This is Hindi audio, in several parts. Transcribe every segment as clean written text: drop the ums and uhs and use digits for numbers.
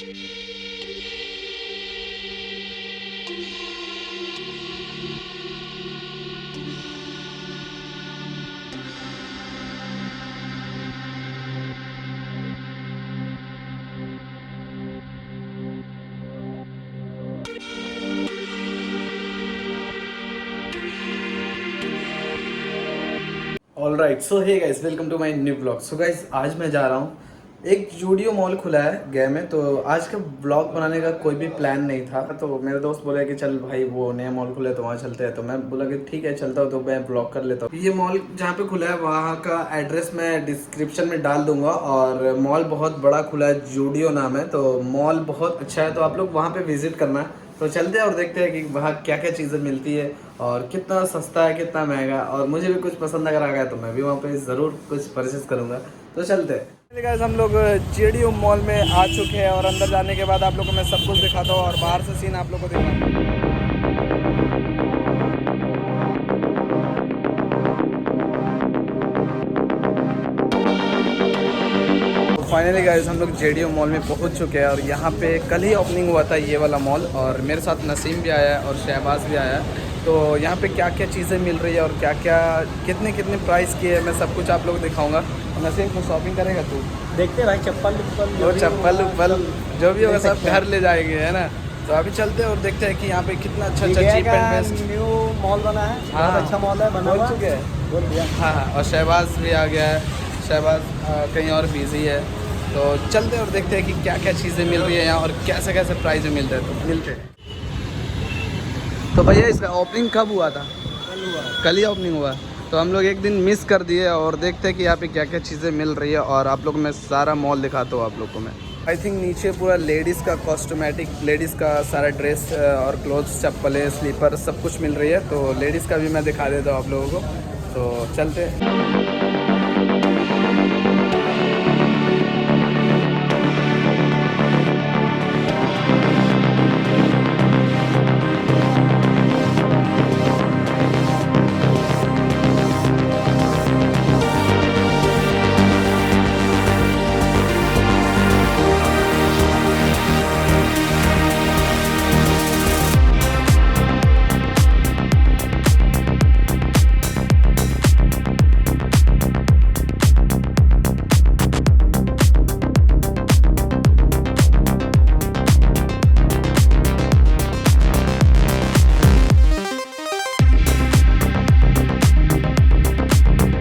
All right, so hey guys, welcome to my new blog. So guys, आज मैं जा रहा हूँ, एक जूडियो मॉल खुला है गया में। तो आज का ब्लॉग बनाने का कोई भी प्लान नहीं था, तो मेरे दोस्त बोले कि चल भाई वो नया मॉल खुला है तो वहाँ चलते हैं। तो मैं बोला कि ठीक है चलता हूँ, तो मैं ब्लॉग कर लेता हूँ। ये मॉल जहाँ पे खुला है वहाँ का एड्रेस मैं डिस्क्रिप्शन में डाल दूंगा। और मॉल बहुत बड़ा खुला है, जूडियो नाम है, तो मॉल बहुत अच्छा है। तो आप लोग वहाँ पे विजिट करना है। तो चलते हैं और देखते हैं कि वहाँ क्या क्या चीज़ें मिलती है और कितना सस्ता है कितना महंगा। और मुझे भी कुछ पसंद अगर आ गया तो मैं भी वहाँ पे ज़रूर कुछ परचेस करूँगा। तो चलते हैं गाइस, हम लोग जेडीओ मॉल में आ चुके हैं और अंदर जाने के बाद आप लोगों को मैं सब कुछ दिखाता हूँ और बाहर से सीन आप लोगों को दिखाता हूँ। फाइनली गाइस, हम लोग जेडीओ मॉल में पहुंच चुके हैं और यहाँ पे कल ही ओपनिंग हुआ था ये वाला मॉल। और मेरे साथ नसीम भी आया है और शहबाज भी आया है। तो यहाँ पे क्या क्या चीज़ें मिल रही है और क्या क्या कितने कितने प्राइस की है, मैं सब कुछ आप लोग दिखाऊंगा। नसीम को शॉपिंग करेगा तू? देखते भाई, चप्पल चप्पल जो भी होगा सब घर ले जाएंगे, है ना। तो अभी चलते हैं और देखते हैं कि यहाँ पे कितना अच्छा cheap and best new mall बना है। हाँ, बहुत अच्छा मॉल है, बना हुआ चुके हैं। बोल दिया। हाँ, और शहबाज भी आ गया है। शहबाज कहीं और बिजी है। तो चलते हैं और देखते हैं कि क्या क्या चीज़ें मिल रही है यहाँ और कैसे कैसे प्राइस में मिलते हैं। तो मिलते हैं। तो भैया, इसका ओपनिंग कब हुआ था? कल ही ओपनिंग हुआ। तो हम लोग एक दिन मिस कर दिए और देखते हैं कि यहाँ पे क्या क्या चीज़ें मिल रही है और आप लोग मैं सारा मॉल दिखाता हूँ आप लोग को मैं। आई थिंक नीचे पूरा लेडीज़ का कॉस्मेटिक, लेडीज़ का सारा ड्रेस और क्लोथ्स, चप्पलें, स्लीपर सब कुछ मिल रही है। तो लेडीज़ का भी मैं दिखा देता हूँ आप लोगों को। तो चलते हैं।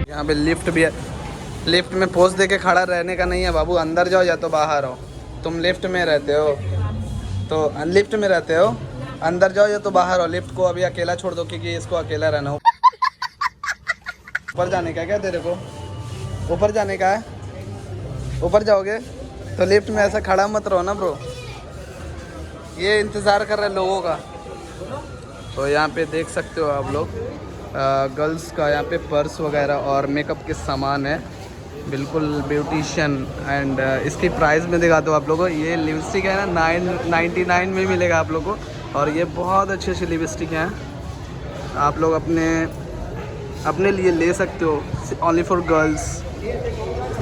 यहाँ पे लिफ्ट भी है। लिफ्ट में पोज दे के खड़ा रहने का नहीं है बाबू, अंदर जाओ या तो बाहर आओ। तुम लिफ्ट में रहते हो तो लिफ्ट में रहते हो, अंदर जाओ या तो बाहर आओ। लिफ्ट को अभी अकेला छोड़ दो क्योंकि इसको अकेला रहना हो। ऊपर जाने का क्या तेरे को? ऊपर जाने का है? ऊपर जाओगे तो लिफ्ट में ऐसा खड़ा मत रहो ना ब्रो, ये इंतज़ार कर रहे लोगों का। तो यहाँ पे देख सकते हो आप लोग गर्ल्स का यहाँ पे पर्स वगैरह और मेकअप के सामान है, बिल्कुल ब्यूटिशियन। एंड इसकी प्राइस में दिखाता हूँ आप लोगों को। ये लिपस्टिक है ना 999 में मिलेगा आप लोगों को। और ये बहुत अच्छी अच्छी लिपस्टिक हैं, आप लोग अपने लिए ले सकते हो, ओनली फॉर गर्ल्स।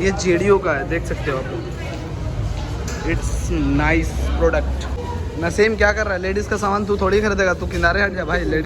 ये जेडीओ का है, देख सकते हो आप लोग। It's nice product. नसीम क्या कर रहा है? लेडीज़ का सामान तू थोड़ी खरीदेगा, तू किनारे हट जा भाई।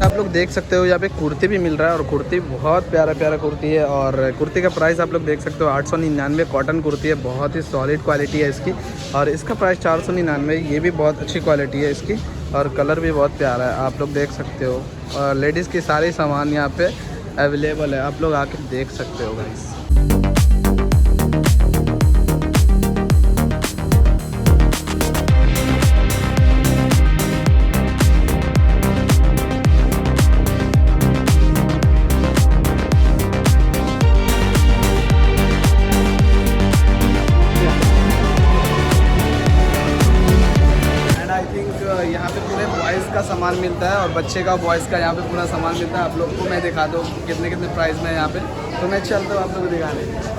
आप लोग देख सकते हो यहाँ पे कुर्ती भी मिल रहा है और कुर्ती बहुत प्यारा प्यारा कुर्ती है। और कुर्ती का प्राइस आप लोग देख सकते हो 899। कॉटन कुर्ती है, बहुत ही सॉलिड क्वालिटी है इसकी। और इसका प्राइस 499। ये भी बहुत अच्छी क्वालिटी है इसकी और कलर भी बहुत प्यारा है, आप लोग देख सकते हो। और लेडीज़ की सारी सामान यहाँ पे अवेलेबल है, आप लोग आके देख सकते हो गाइस। मिलता है और बच्चे का बॉयज़ का यहाँ पे पूरा सामान मिलता है। आप लोग को मैं दिखा दूँ कितने कितने प्राइस में यहाँ पे, तो मैं चलता हूँ आप लोग को दिखाने।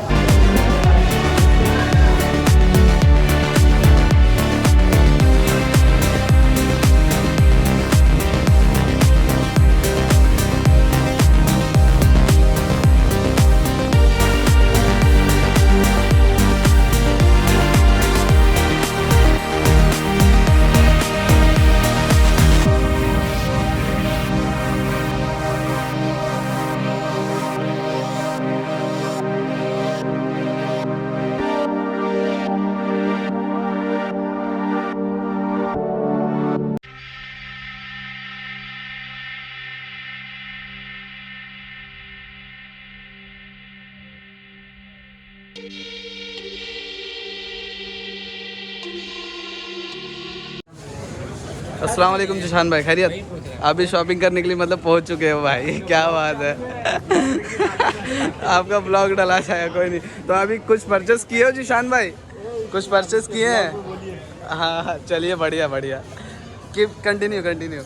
अस्सलाम वालेकुम जिशान भाई, खैरियत? अभी शॉपिंग करने के लिए मतलब पहुंच चुके हो भाई, क्या बात है। आपका ब्लॉग डला शायद, कोई नहीं। तो अभी कुछ परचेस किए हो जिशान भाई? कुछ परचेस किए हैं? हाँ चलिए, बढ़िया बढ़िया, कीप कंटिन्यू कंटिन्यू।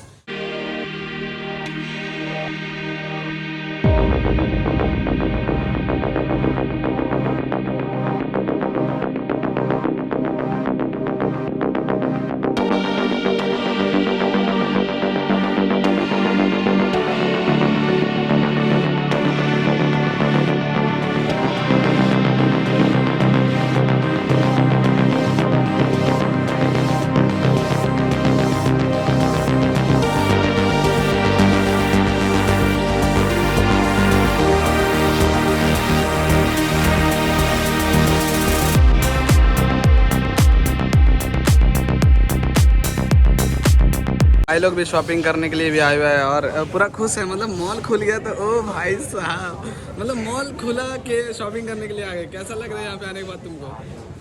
भाई लोग भी शॉपिंग करने के लिए भी आए हुए हैं और पूरा खुश है। मतलब मॉल खुल गया तो ओ भाई साहब, मतलब मॉल खुला के शॉपिंग करने के लिए आ गए। कैसा लग रहा है यहाँ पे आने के बाद तुमको?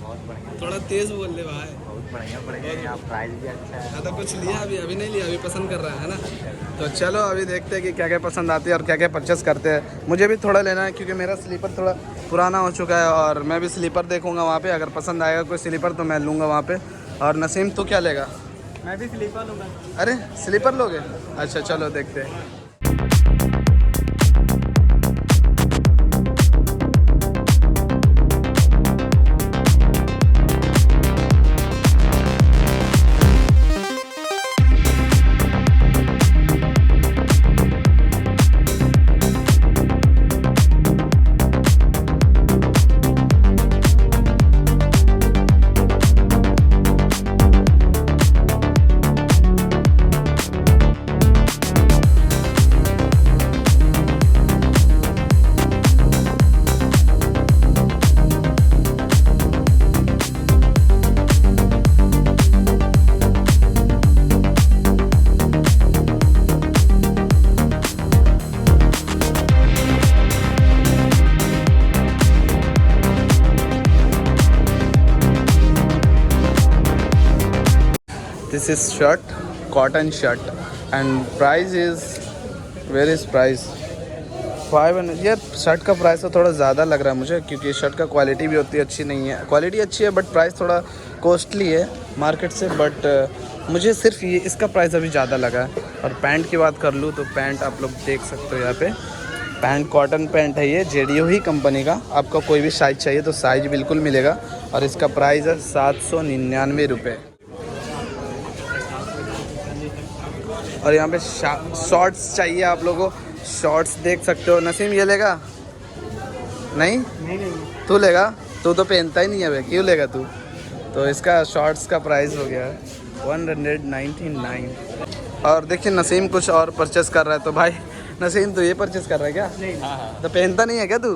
बहुत बढ़िया, थोड़ा तेज बोल दे भाई। बहुत बढ़िया बढ़िया, यहाँ प्राइस भी अच्छा है। तो कुछ लिया अभी नहीं लिया, अभी पसंद कर रहा है ना। तो चलो अभी देखते हैं कि क्या क्या पसंद आती है और क्या क्या परचेस करते हैं। मुझे भी थोड़ा लेना है क्योंकि मेरा स्लीपर थोड़ा पुराना हो चुका है और मैं भी स्लीपर देखूँगा वहाँ पर। अगर पसंद आएगा कोई स्लीपर तो मैं लूँगा वहाँ पर। और नसीम तो क्या लेगा? मैं भी स्लीपर लूँगा। अरे स्लीपर लोगे? अच्छा चलो देखते हैं। This is shirt, cotton shirt, and price is, where is price? 500। यार शर्ट का प्राइस तो थोड़ा ज़्यादा लग रहा है मुझे, क्योंकि शर्ट का क्वालिटी भी उतनी अच्छी नहीं है। क्वालिटी अच्छी है बट प्राइस थोड़ा कॉस्टली है मार्केट से। बट मुझे सिर्फ ये इसका प्राइस अभी ज़्यादा लगा है। और पैंट की बात कर लूँ तो पैंट आप लोग देख सकते हो यहाँ पे। पैंट कॉटन पैंट है ये, जेडीओ ही कंपनी का। आपको कोई भी साइज़ चाहिए तो साइज़ बिल्कुल मिलेगा। और इसका प्राइस है 799 रुपये। और यहाँ पे शॉर्ट्स चाहिए आप लोगों को, शॉर्ट्स देख सकते हो। नसीम ये लेगा? नहीं नहीं, तू लेगा? तू तो पहनता ही नहीं है भाई, क्यों लेगा तू? तो इसका शॉर्ट्स का प्राइस हो गया है 199। और देखिए नसीम कुछ और परचेस कर रहा है। तो भाई नसीम तो ये परचेस कर रहा है क्या? नहीं। तो पहनता नहीं है क्या तू?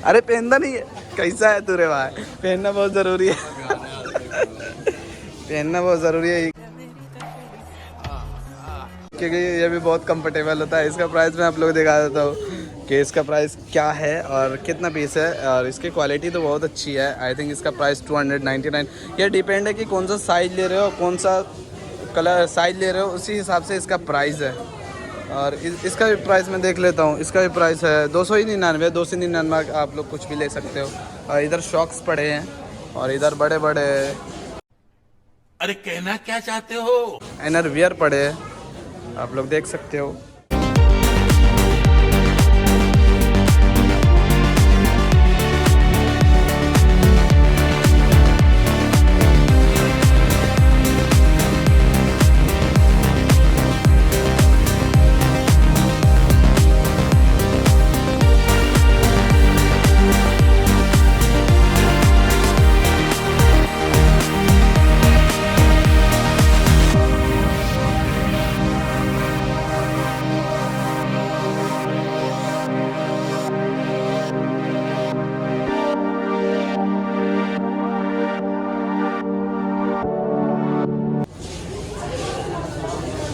अरे पहनता नहीं है? कैसा है तू रे भाई? पहनना बहुत ज़रूरी है। पहनना बहुत ज़रूरी है क्योंकि ये भी बहुत कंफर्टेबल होता है। इसका प्राइस मैं आप लोग दिखा देता हूँ कि इसका प्राइस क्या है और कितना पीस है। और इसकी क्वालिटी तो बहुत अच्छी है। आई थिंक इसका प्राइस 299। ये डिपेंड है कि कौन सा साइज़ ले रहे हो, कौन सा कलर साइज़ ले रहे हो, उसी हिसाब से इसका प्राइस है। और इसका भी प्राइस मैं देख लेता हूँ। इसका भी प्राइस है 299। 299 आप लोग कुछ भी ले सकते हो। और इधर शॉक्स पड़े हैं और इधर बड़े बड़े अरे कहना क्या चाहते हो? इनर वियर पड़े हैं, आप लोग देख सकते हो।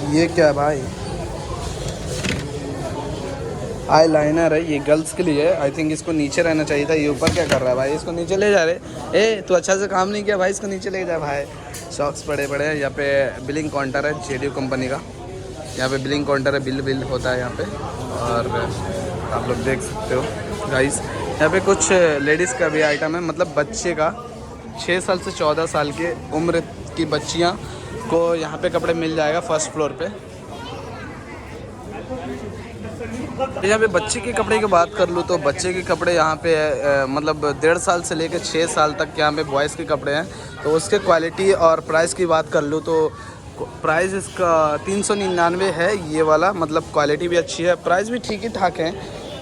ये क्या है भाई? आई लाइनर है, ये गर्ल्स के लिए है। आई थिंक इसको नीचे रहना चाहिए था, ये ऊपर क्या कर रहा है भाई? इसको नीचे ले जा रहे। ए तू अच्छा से काम नहीं किया भाई, इसको नीचे ले जा भाई। सॉक्स पड़े पड़े हैं। यहाँ पे बिलिंग काउंटर है जेडीयू कंपनी का। यहाँ पे बिलिंग काउंटर है, बिल होता है यहाँ पे। और आप लोग देख सकते हो गाइस, यहाँ पे कुछ लेडीज़ का भी आइटम है, मतलब बच्चे का 6 साल से 14 साल के उम्र की बच्चियाँ को यहाँ पे कपड़े मिल जाएगा फर्स्ट फ्लोर पे। यहाँ पे बच्चे के कपड़े की बात कर लूँ तो बच्चे के कपड़े यहाँ पे मतलब 1.5 साल से लेकर 6 साल तक यहाँ पे बॉयज़ के कपड़े हैं। तो उसके क्वालिटी और प्राइस की बात कर लूँ तो प्राइस इसका 399 है ये वाला, मतलब क्वालिटी भी अच्छी है, प्राइस भी ठीक ही ठाक है।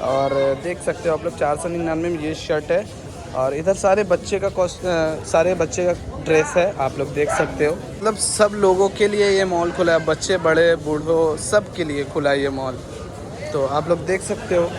और देख सकते हो आप लोग 499 में ये शर्ट है। और इधर सारे बच्चे का ड्रेस है, आप लोग देख सकते हो। मतलब सब लोगों के लिए ये मॉल खुला है, बच्चे बड़े बूढ़ों सब के लिए खुला है ये मॉल। तो आप लोग देख सकते हो।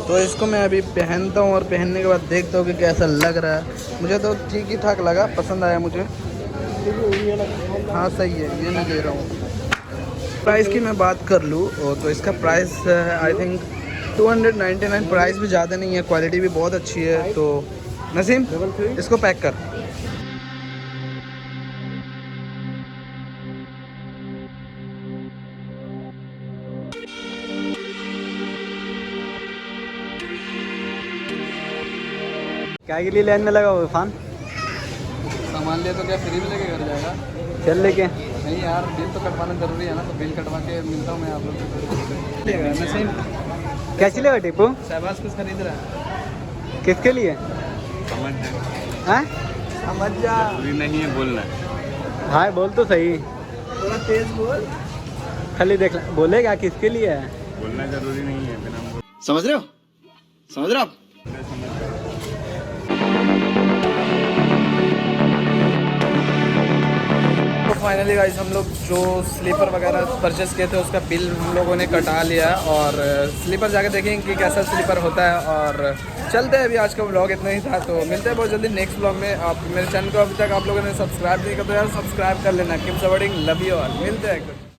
तो इसको मैं अभी पहनता हूँ और पहनने के बाद देखता हूँ कि कैसा लग रहा है। मुझे तो ठीक ही ठाक लगा, पसंद आया मुझे। हाँ सही है, ये मैं ले रहा हूँ। प्राइस की मैं बात कर लूँ तो इसका प्राइस है आई थिंक 299। प्राइस भी ज़्यादा नहीं है, क्वालिटी भी बहुत अच्छी है। तो नसीम इसको पैक कर। क्या के लिए लाइन में लगा हुआ इरफान? सामान ले तो क्या फ्री में लेके घर जाएगा? चल लेके। नहीं यार, बिल तो कटवाना ज़रूरी है ना, तो बिल कटवा के मिलता हूँ मैं आप लोग को। नसीम क्या चलेगा टीपू? शहबाज कुछ खरीद रहा है? किसके लिए? समझ है, हैं? समझ जा। जरूरी नहीं है बोलना। हाँ बोल तो सही, थोड़ा तेज बोल। खाली देख बोलेगा किसके लिए है? बोलना जरूरी नहीं है बिना समझ रहे हो? समझ रहे हो आप? तो फाइनली गाइस हम लोग जो स्लीपर वगैरह परचेस किए थे उसका बिल हम लोगों ने कटा लिया है। और स्लीपर जाके देखेंगे कि कैसा स्लीपर होता है। और चलते हैं, अभी आज का व्लॉग इतना ही था। तो मिलते हैं बहुत जल्दी नेक्स्ट व्लॉग में। आप मेरे चैनल को अभी तक आप लोगों ने सब्सक्राइब नहीं किया तो यार सब्सक्राइब कर लेना। Keep supporting, love you all. मिलते हैं।